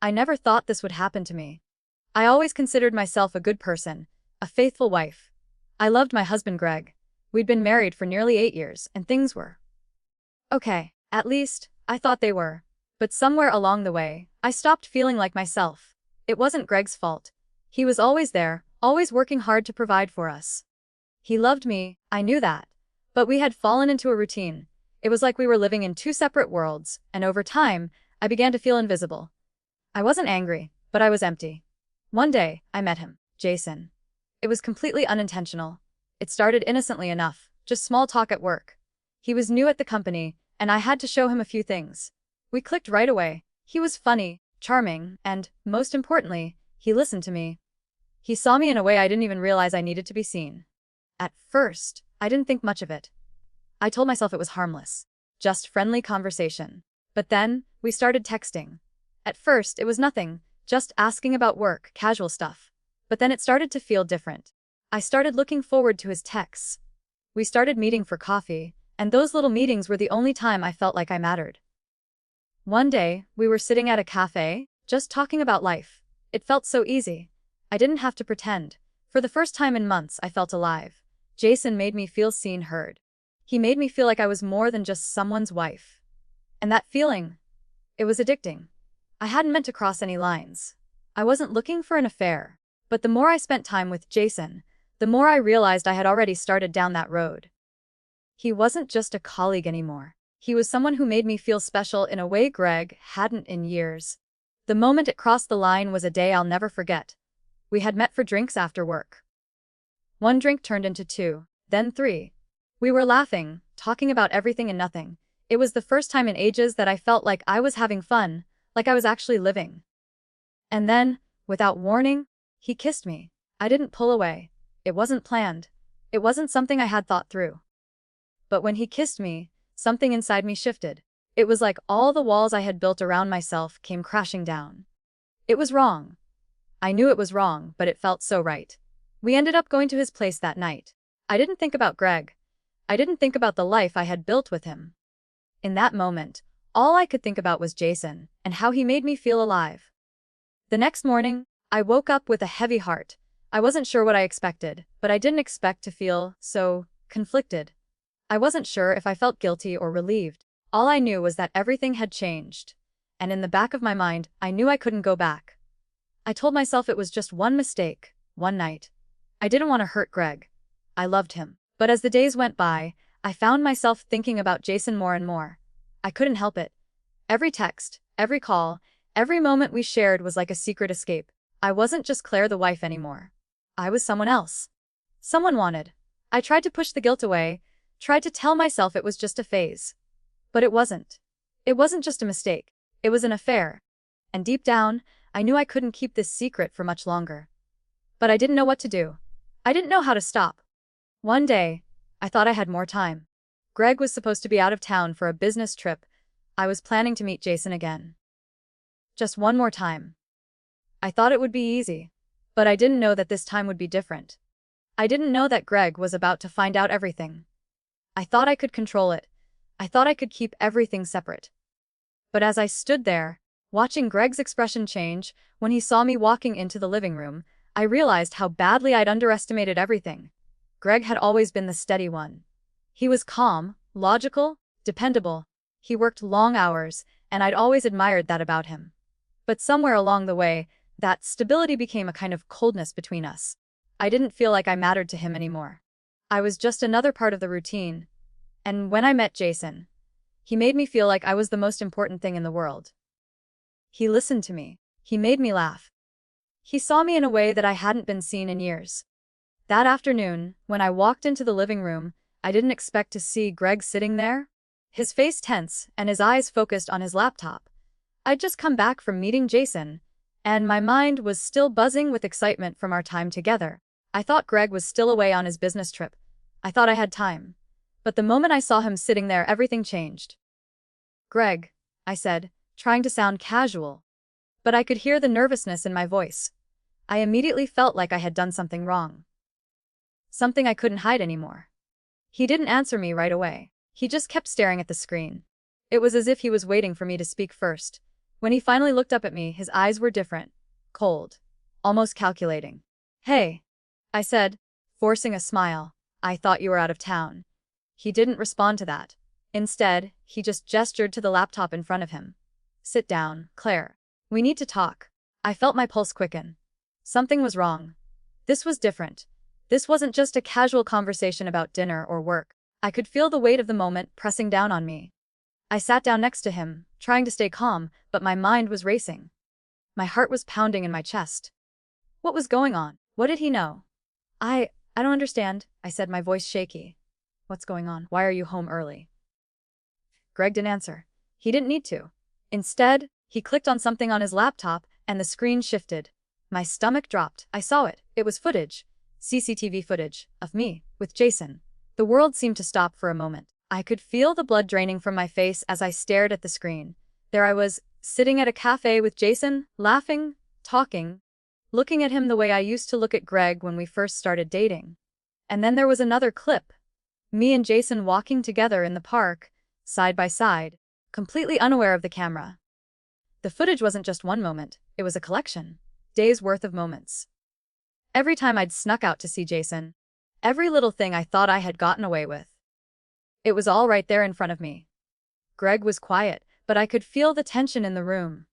I never thought this would happen to me. I always considered myself a good person, a faithful wife. I loved my husband Greg. We'd been married for nearly 8 years, and things were okay. At least, I thought they were. But somewhere along the way, I stopped feeling like myself. It wasn't Greg's fault. He was always there, always working hard to provide for us. He loved me, I knew that. But we had fallen into a routine. It was like we were living in two separate worlds, and over time, I began to feel invisible. I wasn't angry, but I was empty. One day, I met him, Jason. It was completely unintentional. It started innocently enough, just small talk at work. He was new at the company, and I had to show him a few things. We clicked right away. He was funny, charming, and, most importantly, he listened to me. He saw me in a way I didn't even realize I needed to be seen. At first, I didn't think much of it. I told myself it was harmless, just friendly conversation. But then, we started texting. At first, it was nothing, just asking about work, casual stuff. But then it started to feel different. I started looking forward to his texts. We started meeting for coffee, and those little meetings were the only time I felt like I mattered. One day, we were sitting at a cafe, just talking about life. It felt so easy. I didn't have to pretend. For the first time in months, I felt alive. Jason made me feel seen, heard. He made me feel like I was more than just someone's wife. And that feeling, it was addicting. I hadn't meant to cross any lines. I wasn't looking for an affair. But the more I spent time with Jason, the more I realized I had already started down that road. He wasn't just a colleague anymore. He was someone who made me feel special in a way Greg hadn't in years. The moment it crossed the line was a day I'll never forget. We had met for drinks after work. One drink turned into 2, then 3. We were laughing, talking about everything and nothing. It was the first time in ages that I felt like I was having fun, like I was actually living. And then, without warning, he kissed me. I didn't pull away. It wasn't planned. It wasn't something I had thought through. But when he kissed me, something inside me shifted. It was like all the walls I had built around myself came crashing down. It was wrong. I knew it was wrong, but it felt so right. We ended up going to his place that night. I didn't think about Greg. I didn't think about the life I had built with him. In that moment, all I could think about was Jason and how he made me feel alive. The next morning, I woke up with a heavy heart. I wasn't sure what I expected, but I didn't expect to feel so conflicted. I wasn't sure if I felt guilty or relieved. All I knew was that everything had changed. And in the back of my mind, I knew I couldn't go back. I told myself it was just one mistake, one night. I didn't want to hurt Greg. I loved him. But as the days went by, I found myself thinking about Jason more and more. I couldn't help it. Every text, every call, every moment we shared was like a secret escape. I wasn't just Claire the wife anymore. I was someone else. Someone wanted. I tried to push the guilt away, tried to tell myself it was just a phase. But it wasn't. It wasn't just a mistake. It was an affair. And deep down, I knew I couldn't keep this secret for much longer. But I didn't know what to do. I didn't know how to stop. One day, I thought I had more time. Greg was supposed to be out of town for a business trip. I was planning to meet Jason again. Just one more time. I thought it would be easy. But I didn't know that this time would be different. I didn't know that Greg was about to find out everything. I thought I could control it. I thought I could keep everything separate. But as I stood there, watching Greg's expression change when he saw me walking into the living room, I realized how badly I'd underestimated everything. Greg had always been the steady one. He was calm, logical, dependable. He worked long hours, and I'd always admired that about him. But somewhere along the way, that stability became a kind of coldness between us. I didn't feel like I mattered to him anymore. I was just another part of the routine. And when I met Jason, he made me feel like I was the most important thing in the world. He listened to me. He made me laugh. He saw me in a way that I hadn't been seen in years. That afternoon, when I walked into the living room, I didn't expect to see Greg sitting there. His face tense and his eyes focused on his laptop. I'd just come back from meeting Jason, and my mind was still buzzing with excitement from our time together. I thought Greg was still away on his business trip. I thought I had time. But the moment I saw him sitting there, everything changed. "Greg," I said, trying to sound casual. But I could hear the nervousness in my voice. I immediately felt like I had done something wrong. Something I couldn't hide anymore. He didn't answer me right away. He just kept staring at the screen. It was as if he was waiting for me to speak first. When he finally looked up at me, his eyes were different, cold, almost calculating. "Hey," I said, forcing a smile. "I thought you were out of town." He didn't respond to that. Instead, he just gestured to the laptop in front of him. "Sit down, Claire. We need to talk." I felt my pulse quicken. Something was wrong. This was different. This wasn't just a casual conversation about dinner or work. I could feel the weight of the moment pressing down on me. I sat down next to him, trying to stay calm, but my mind was racing. My heart was pounding in my chest. What was going on? What did he know? I don't understand, I said, my voice shaky. "What's going on? Why are you home early?" Greg didn't answer. He didn't need to. Instead, he clicked on something on his laptop, and the screen shifted. My stomach dropped. I saw it. It was footage. CCTV footage of me with Jason. The world seemed to stop for a moment. I could feel the blood draining from my face as I stared at the screen. There I was, sitting at a cafe with Jason, laughing, talking, looking at him the way I used to look at Greg when we first started dating. And then there was another clip. Me and Jason walking together in the park, side by side, completely unaware of the camera. The footage wasn't just one moment, it was a collection. Days worth of moments. Every time I'd snuck out to see Jason. Every little thing I thought I had gotten away with. It was all right there in front of me. Greg was quiet, but I could feel the tension in the room.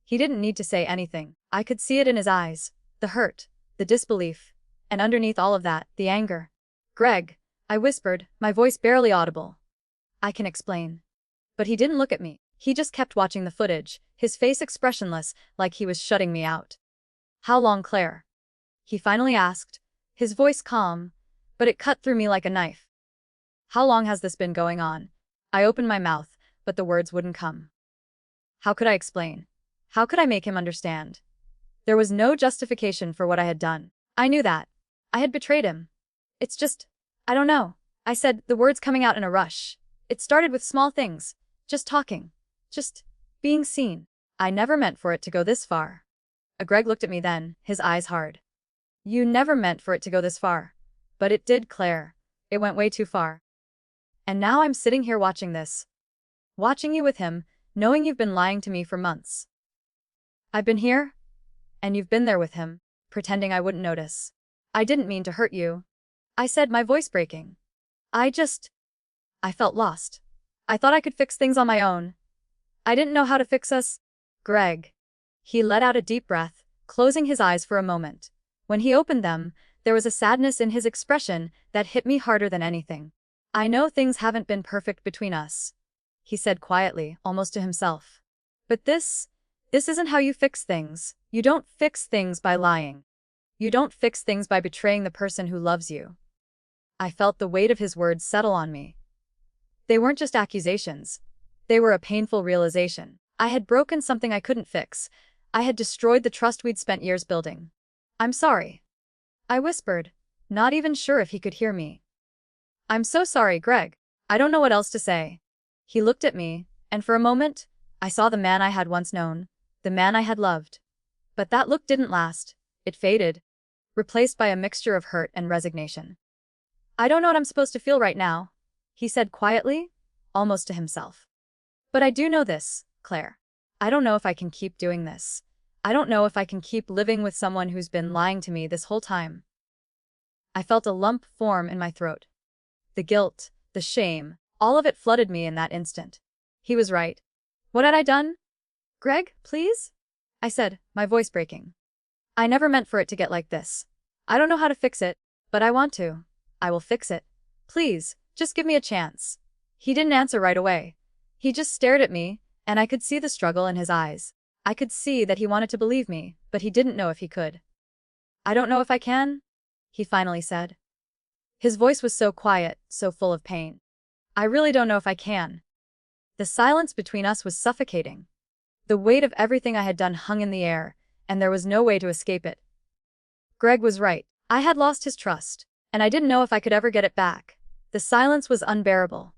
He didn't need to say anything. I could see it in his eyes. The hurt, the disbelief, and underneath all of that, the anger. "Greg," I whispered, my voice barely audible. "I can explain." But he didn't look at me. He just kept watching the footage, his face expressionless, like he was shutting me out. "How long, Claire?" he finally asked, his voice calm, but it cut through me like a knife. "How long has this been going on?" I opened my mouth, but the words wouldn't come. How could I explain? How could I make him understand? There was no justification for what I had done. I knew that. I had betrayed him. "It's just, I don't know," I said, the words coming out in a rush. "It started with small things. Just talking. Just being seen. I never meant for it to go this far." Greg looked at me then, his eyes hard. "You never meant for it to go this far. But it did, Claire. It went way too far. And now I'm sitting here watching this. Watching you with him, knowing you've been lying to me for months. I've been here, and you've been there with him, pretending I wouldn't notice. I didn't mean to hurt you," I said, my voice breaking. I felt lost. I thought I could fix things on my own. I didn't know how to fix us. "Greg." He let out a deep breath, closing his eyes for a moment. When he opened them, there was a sadness in his expression that hit me harder than anything. "I know things haven't been perfect between us," he said quietly, almost to himself. "But this isn't how you fix things. You don't fix things by lying. You don't fix things by betraying the person who loves you." I felt the weight of his words settle on me. They weren't just accusations. They were a painful realization. I had broken something I couldn't fix. I had destroyed the trust we'd spent years building. "I'm sorry," I whispered, not even sure if he could hear me. "I'm so sorry, Greg. I don't know what else to say." He looked at me, and for a moment, I saw the man I had once known, the man I had loved. But that look didn't last. It faded, replaced by a mixture of hurt and resignation. "I don't know what I'm supposed to feel right now," he said quietly, almost to himself. "But I do know this, Claire. I don't know if I can keep doing this. I don't know if I can keep living with someone who's been lying to me this whole time." I felt a lump form in my throat. The guilt, the shame, all of it flooded me in that instant. He was right. What had I done? "Greg, please?" I said, my voice breaking. "I never meant for it to get like this. I don't know how to fix it, but I want to. I will fix it. Please, just give me a chance." He didn't answer right away. He just stared at me, and I could see the struggle in his eyes. I could see that he wanted to believe me, but he didn't know if he could. "I don't know if I can," he finally said. His voice was so quiet, so full of pain. "I really don't know if I can." The silence between us was suffocating. The weight of everything I had done hung in the air, and there was no way to escape it. Greg was right. I had lost his trust, and I didn't know if I could ever get it back. The silence was unbearable.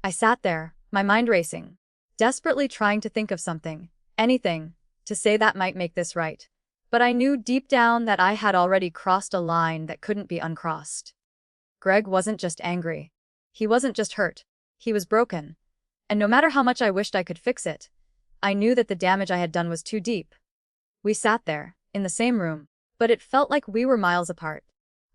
I sat there, my mind racing, desperately trying to think of something, anything, to say that might make this right. But I knew deep down that I had already crossed a line that couldn't be uncrossed. Greg wasn't just angry. He wasn't just hurt. He was broken. And no matter how much I wished I could fix it, I knew that the damage I had done was too deep. We sat there, in the same room, but it felt like we were miles apart.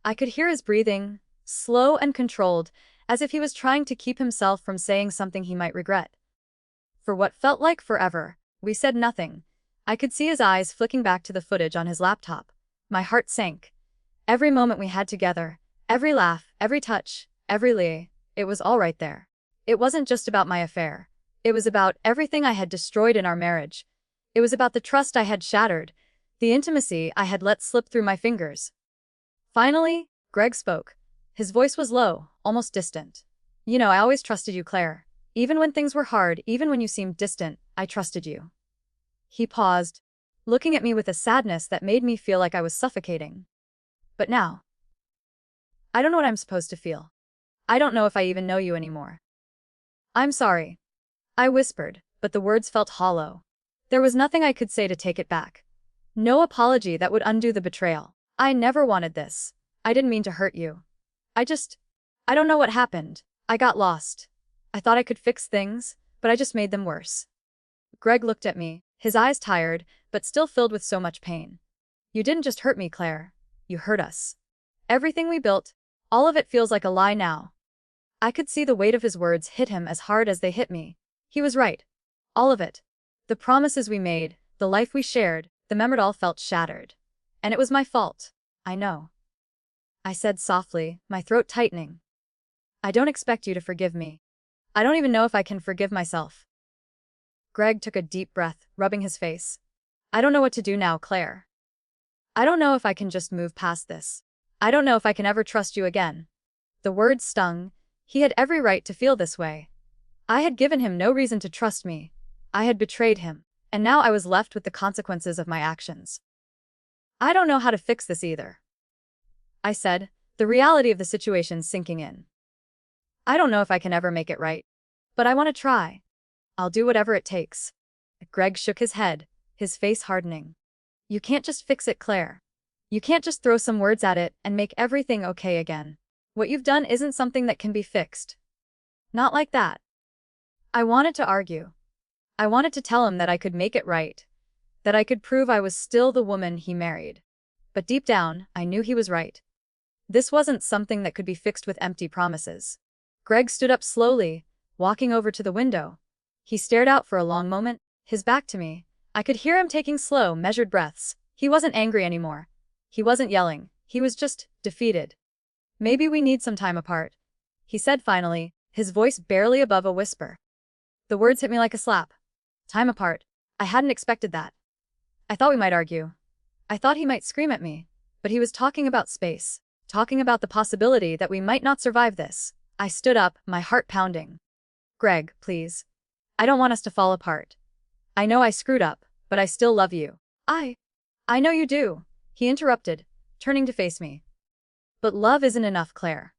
I could hear his breathing, slow and controlled, as if he was trying to keep himself from saying something he might regret. For what felt like forever, we said nothing. I could see his eyes flicking back to the footage on his laptop. My heart sank. Every moment we had together, every laugh, every touch, every lie, it was all right there. It wasn't just about my affair. It was about everything I had destroyed in our marriage. It was about the trust I had shattered, the intimacy I had let slip through my fingers. Finally, Greg spoke. His voice was low, almost distant. You know, I always trusted you, Claire. Even when things were hard, even when you seemed distant, I trusted you. He paused, looking at me with a sadness that made me feel like I was suffocating. But now, I don't know what I'm supposed to feel. I don't know if I even know you anymore. I'm sorry, I whispered, but the words felt hollow. There was nothing I could say to take it back. No apology that would undo the betrayal. I never wanted this. I didn't mean to hurt you. I don't know what happened. I got lost. I thought I could fix things, but I just made them worse. Greg looked at me, his eyes tired, but still filled with so much pain. You didn't just hurt me, Claire. You hurt us. Everything we built, all of it feels like a lie now. I could see the weight of his words hit him as hard as they hit me. He was right. All of it. The promises we made, the life we shared, the memory all felt shattered. And it was my fault. I know. I said softly, my throat tightening. I don't expect you to forgive me. I don't even know if I can forgive myself. Greg took a deep breath, rubbing his face. I don't know what to do now, Claire. I don't know if I can just move past this. I don't know if I can ever trust you again. The words stung. He had every right to feel this way. I had given him no reason to trust me. I had betrayed him, and now I was left with the consequences of my actions. I don't know how to fix this either, I said, the reality of the situation sinking in. I don't know if I can ever make it right, but I want to try. I'll do whatever it takes. Greg shook his head, his face hardening. You can't just fix it, Claire. You can't just throw some words at it and make everything okay again. What you've done isn't something that can be fixed. Not like that. I wanted to argue. I wanted to tell him that I could make it right, that I could prove I was still the woman he married. But deep down, I knew he was right. This wasn't something that could be fixed with empty promises. Greg stood up slowly, walking over to the window. He stared out for a long moment, his back to me. I could hear him taking slow, measured breaths. He wasn't angry anymore. He wasn't yelling. He was just defeated. Maybe we need some time apart, he said finally, his voice barely above a whisper. The words hit me like a slap. Time apart. I hadn't expected that. I thought we might argue. I thought he might scream at me. But he was talking about space, talking about the possibility that we might not survive this. I stood up, my heart pounding. Greg, please. I don't want us to fall apart. I know I screwed up, but I still love you. I know you do, he interrupted, turning to face me. But love isn't enough, Claire.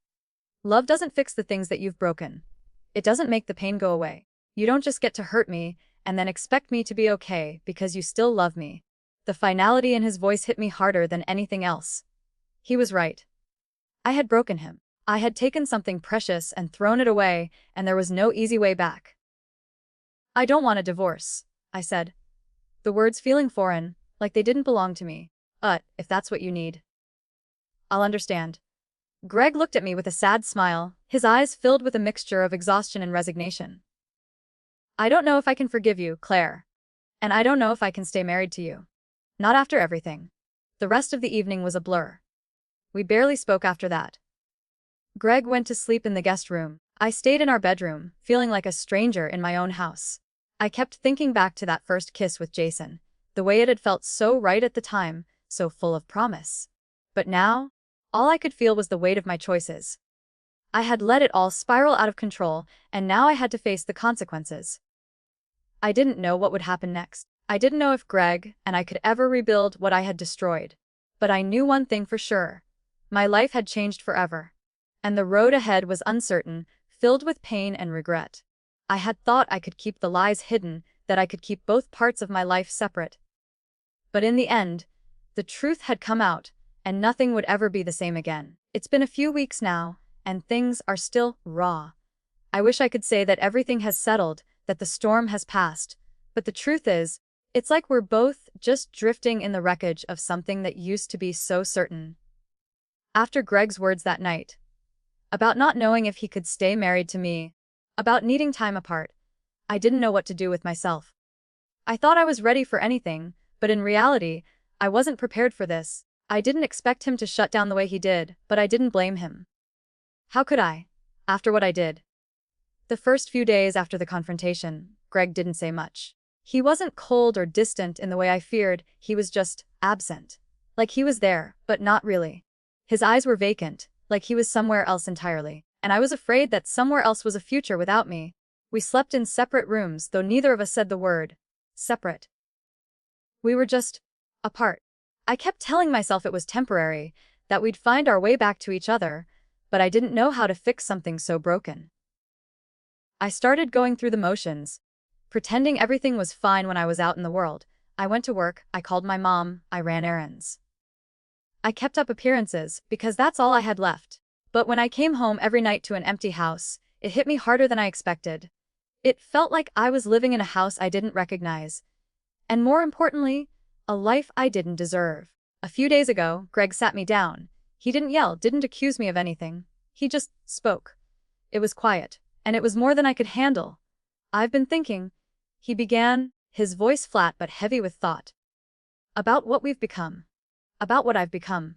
Love doesn't fix the things that you've broken. It doesn't make the pain go away. You don't just get to hurt me and then expect me to be okay because you still love me. The finality in his voice hit me harder than anything else. He was right. I had broken him. I had taken something precious and thrown it away, and there was no easy way back. I don't want a divorce, I said. The words feeling foreign, like they didn't belong to me. If that's what you need, I'll understand. Greg looked at me with a sad smile, his eyes filled with a mixture of exhaustion and resignation. I don't know if I can forgive you, Claire. And I don't know if I can stay married to you. Not after everything. The rest of the evening was a blur. We barely spoke after that. Greg went to sleep in the guest room. I stayed in our bedroom, feeling like a stranger in my own house. I kept thinking back to that first kiss with Jason, the way it had felt so right at the time, so full of promise. But now, all I could feel was the weight of my choices. I had let it all spiral out of control, and now I had to face the consequences. I didn't know what would happen next. I didn't know if Greg and I could ever rebuild what I had destroyed. But I knew one thing for sure. My life had changed forever. And the road ahead was uncertain, filled with pain and regret. I had thought I could keep the lies hidden, that I could keep both parts of my life separate. But in the end, the truth had come out, and nothing would ever be the same again. It's been a few weeks now, and things are still raw. I wish I could say that everything has settled, that the storm has passed, But the truth is, it's like we're both just drifting in the wreckage of something that used to be so certain. After Greg's words that night, about not knowing if he could stay married to me, about needing time apart, I didn't know what to do with myself. I thought I was ready for anything, but in reality, I wasn't prepared for this. I didn't expect him to shut down the way he did, but I didn't blame him. How could I, after what I did? The first few days after the confrontation, Greg didn't say much. He wasn't cold or distant in the way I feared, he was just absent. Like he was there, but not really. His eyes were vacant, like he was somewhere else entirely, and I was afraid that somewhere else was a future without me. We slept in separate rooms, though neither of us said the word separate. We were just apart. I kept telling myself it was temporary, that we'd find our way back to each other, but I didn't know how to fix something so broken. I started going through the motions, pretending everything was fine when I was out in the world. I went to work, I called my mom, I ran errands. I kept up appearances, because that's all I had left. But when I came home every night to an empty house, it hit me harder than I expected. It felt like I was living in a house I didn't recognize. And more importantly, a life I didn't deserve. A few days ago, Greg sat me down. He didn't yell, didn't accuse me of anything. He just spoke. It was quiet, and it was more than I could handle. I've been thinking, he began, his voice flat but heavy with thought. About what we've become. About what I've become.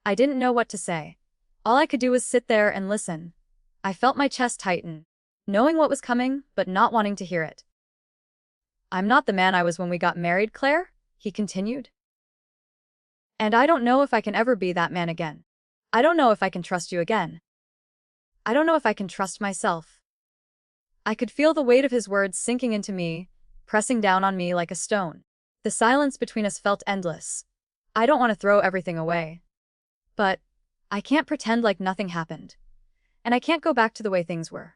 I didn't know what to say. All I could do was sit there and listen. I felt my chest tighten, knowing what was coming, but not wanting to hear it. I'm not the man I was when we got married, Claire, he continued. And I don't know if I can ever be that man again. I don't know if I can trust you again. I don't know if I can trust myself. I could feel the weight of his words sinking into me, pressing down on me like a stone. The silence between us felt endless. I don't want to throw everything away. But I can't pretend like nothing happened. And I can't go back to the way things were.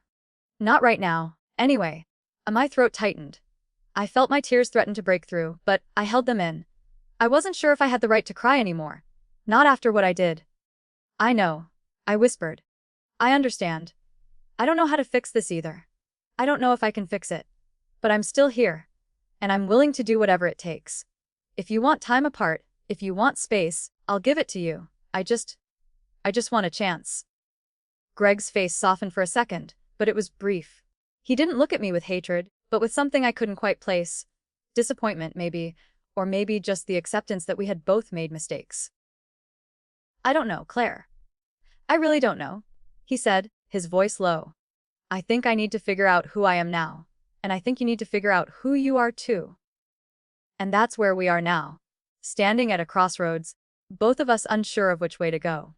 Not right now, anyway. My throat tightened. I felt my tears threaten to break through, but I held them in. I wasn't sure if I had the right to cry anymore. Not after what I did. I know, I whispered. I understand. I don't know how to fix this either. I don't know if I can fix it. But I'm still here. And I'm willing to do whatever it takes. If you want time apart, if you want space, I'll give it to you. I just want a chance. Greg's face softened for a second, but it was brief. He didn't look at me with hatred, but with something I couldn't quite place. Disappointment, maybe, or maybe just the acceptance that we had both made mistakes. I don't know, Claire. I really don't know, he said, his voice low. I think I need to figure out who I am now, and I think you need to figure out who you are too. And that's where we are now, standing at a crossroads, both of us unsure of which way to go.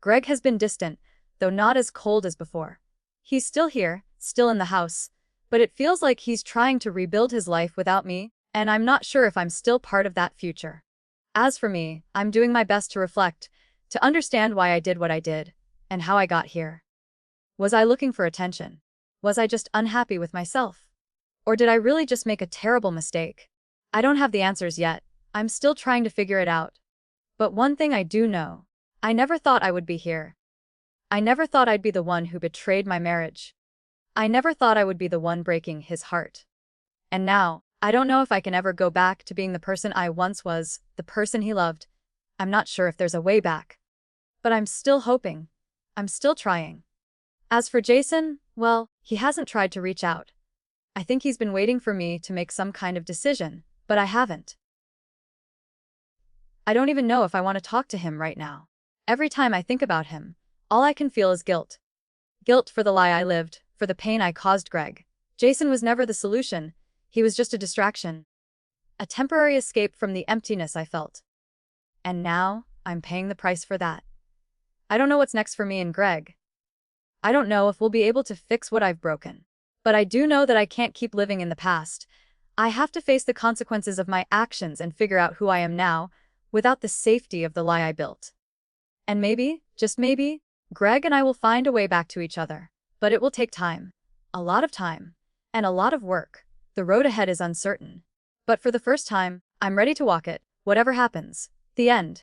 Greg has been distant, though not as cold as before. He's still here, still in the house, but it feels like he's trying to rebuild his life without me, and I'm not sure if I'm still part of that future. As for me, I'm doing my best to reflect, to understand why I did what I did, and how I got here. Was I looking for attention? Was I just unhappy with myself? Or did I really just make a terrible mistake? I don't have the answers yet. I'm still trying to figure it out. But one thing I do know, I never thought I would be here. I never thought I'd be the one who betrayed my marriage. I never thought I would be the one breaking his heart. And now, I don't know if I can ever go back to being the person I once was, the person he loved. I'm not sure if there's a way back. But I'm still hoping. I'm still trying. As for Jason, well, he hasn't tried to reach out. I think he's been waiting for me to make some kind of decision, but I haven't. I don't even know if I want to talk to him right now. Every time I think about him, all I can feel is guilt. Guilt for the lie I lived, for the pain I caused Greg. Jason was never the solution. He was just a distraction. A temporary escape from the emptiness I felt. And now, I'm paying the price for that. I don't know what's next for me and Greg. I don't know if we'll be able to fix what I've broken. But I do know that I can't keep living in the past. I have to face the consequences of my actions and figure out who I am now, without the safety of the lie I built. And maybe, just maybe, Greg and I will find a way back to each other. But it will take time. A lot of time. And a lot of work. The road ahead is uncertain. But for the first time, I'm ready to walk it, whatever happens. The end.